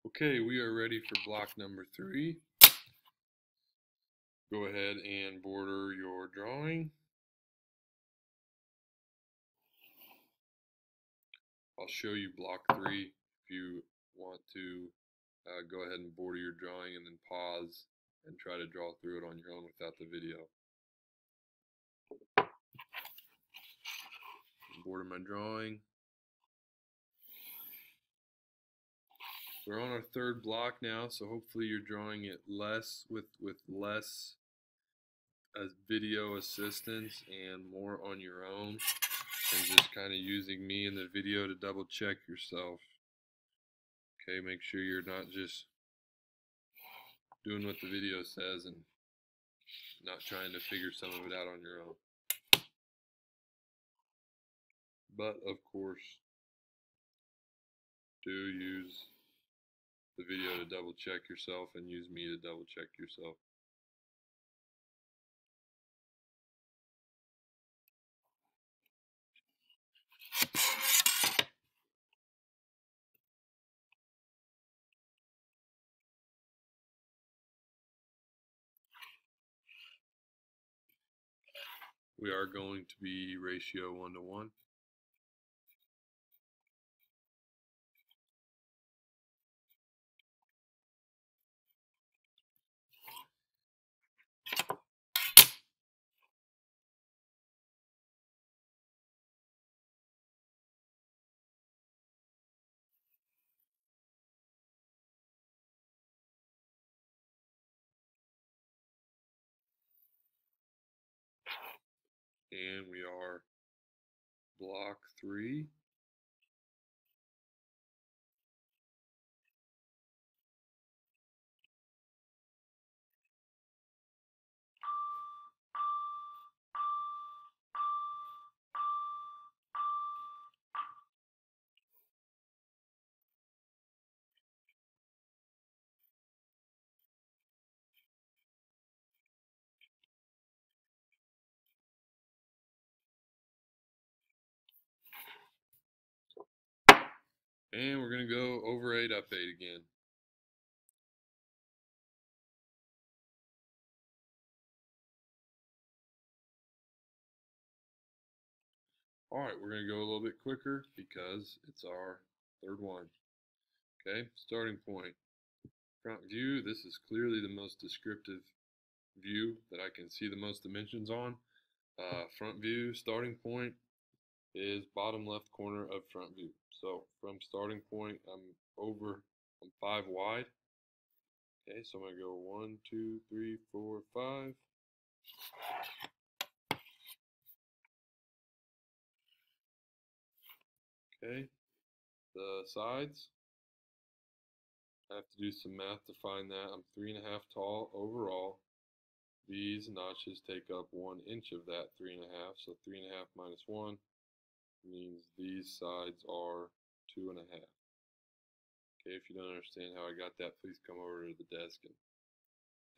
Okay, we are ready for block number 3. Go ahead and border your drawing. I'll show you block 3 if you want to go ahead and border your drawing and then pause and try to draw through it on your own without the video. Border my drawing. We're on our third block now, so hopefully you're drawing it less with less video assistance and more on your own, and just kind of using me in the video to double check yourself. Okay, make sure you're not just doing what the video says and not trying to figure some of it out on your own. But of course, do use the video to double check yourself and use me to double check yourself. We are going to be ratio 1:1. And we are block 3. And we're going to go over 8 up 8 again. Alright, we're going to go a little bit quicker because it's our third one. Okay, starting point. Front view, this is clearly the most descriptive view that I can see the most dimensions on. Front view, starting point is bottom left corner of front view. So from starting point, I'm 5 wide. Okay, so I'm going to go 1, 2, 3, 4, 5. Okay, the sides, I have to do some math to find that. I'm 3.5 tall overall. These notches take up 1 inch of that 3.5, so 3.5 minus 1 means these sides are 2.5. Okay, if you don't understand how I got that, please come over to the desk and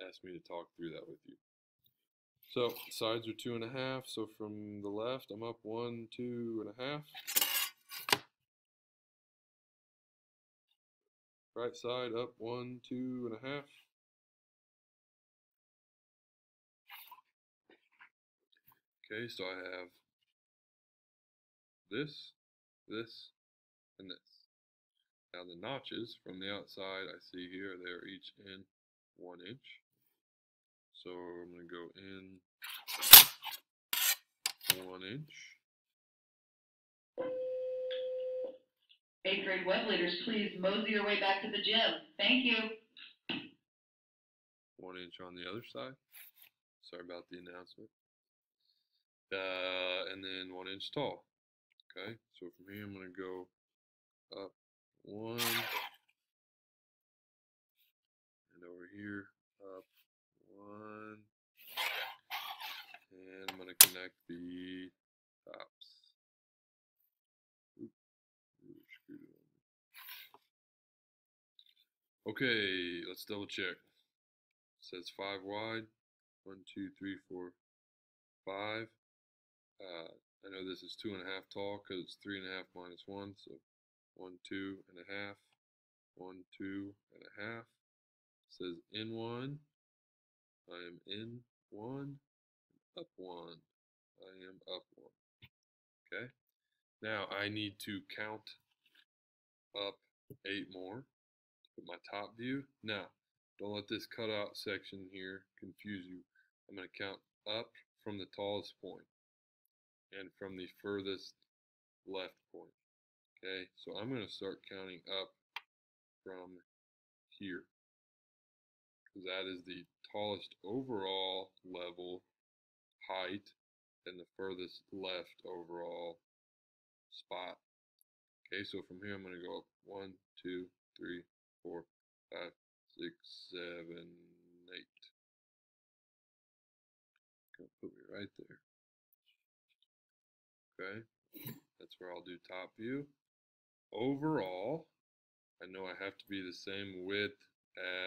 ask me to talk through that with you. So sides are 2.5, so from the left I'm up 1, 2.5. Right side up 1, 2.5. Okay, so I have this, this, and this. Now the notches from the outside I see here, they're each in 1 inch. So I'm going to go in 1 inch. 8th grade web leaders, please mosey your way back to the gym. Thank you. 1 inch on the other side. Sorry about the announcement. And then 1 inch tall. Okay, so from here I'm going to go up 1, and over here up 1, and I'm going to connect the tops. Okay, let's double check. It says 5 wide. 1, 2, 3, 4, 5. I know this is 2.5 tall because it's 3.5 minus 1, so 1, 2.5. 1, 2.5. It says in 1. I am in 1. Up 1. I am up 1. Okay. Now I need to count up 8 more to put my top view. Now, don't let this cutout section here confuse you. I'm going to count up from the tallest point and from the furthest left point. Okay, so I'm going to start counting up from here, because that is the tallest overall level height and the furthest left overall spot. Okay, so from here I'm going to go up 1, 2, 3, 4, 5, 6, 7, 8. Gonna put me right there. Okay, that's where I'll do top view. Overall, I know I have to be the same width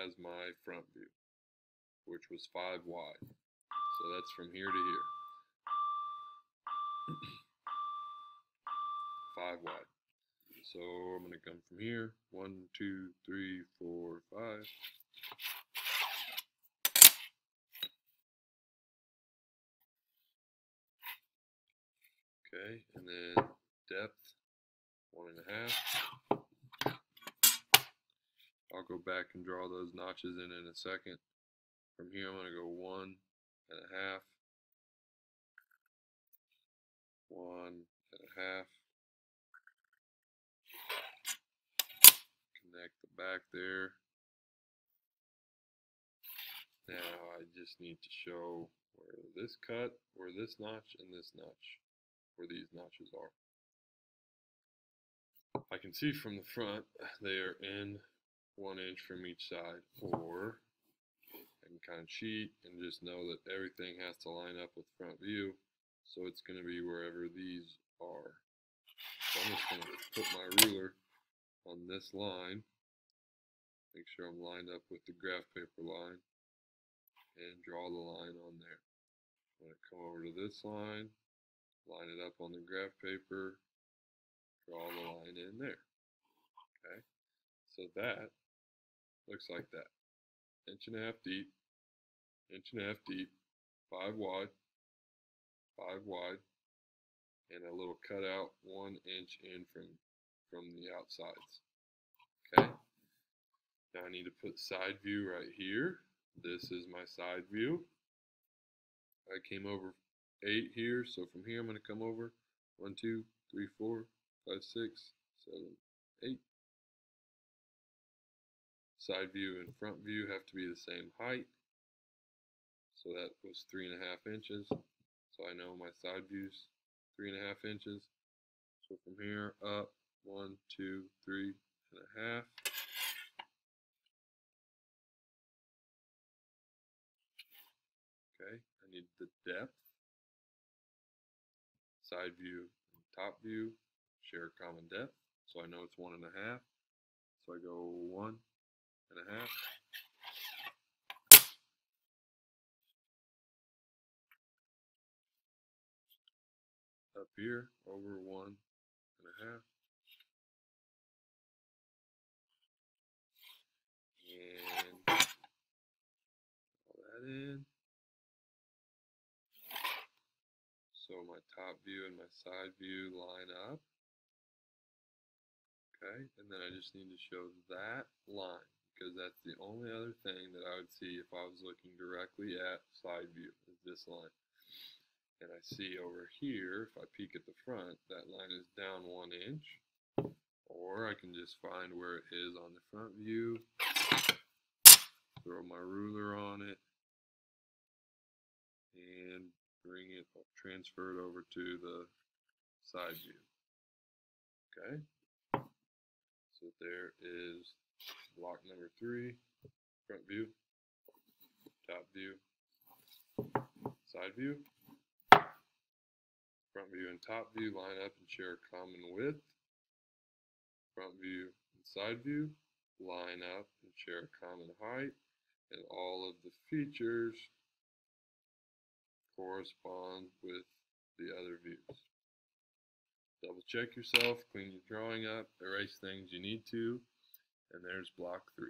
as my front view, which was 5 wide. So that's from here to here. 5 wide. So I'm going to come from here. 1, 2, 3, 4, 5. Okay, and then depth, 1.5. I'll go back and draw those notches in a second. From here I'm going to go 1.5. 1.5. Connect the back there. Now I just need to show where this cut, where this notch, and this notch, where these notches are. I can see from the front they are in 1 inch from each side, or I can kind of cheat and just know that everything has to line up with front view, so it's going to be wherever these are. So I'm just going to put my ruler on this line, make sure I'm lined up with the graph paper line, and draw the line on there. I'm going to come over to this line, line it up on the graph paper, draw the line in there. Okay, so that looks like that. 1.5 inch deep, 1.5 inch deep, 5 wide, 5 wide, and a little cutout 1 inch in from the outsides. Okay, now I need to put side view right here. This is my side view. I came over 8 here, so from here I'm going to come over 1, 2, 3, 4, 5, 6, 7, 8. Side view and front view have to be the same height. So that was 3.5 inches. So I know my side view's 3.5 inches. So from here up, 1, 2, 3.5. Okay, I need the depth. Side view and top view share common depth. So I know it's 1.5. So I go 1.5. Up here over 1.5. And all that in. So my top view and my side view line up. Okay, and then I just need to show that line, because that's the only other thing that I would see if I was looking directly at side view, is this line. And I see over here, if I peek at the front, that line is down 1 inch. Or I can just find where it is on the front view, throw my ruler on it, and bring it, transfer it over to the side view. Okay, so there is block number 3, front view, top view, side view. Front view and top view line up and share a common width. Front view and side view line up and share a common height, and all of the features correspond with the other views. Double check yourself, clean your drawing up, erase things you need to, And there's block 3.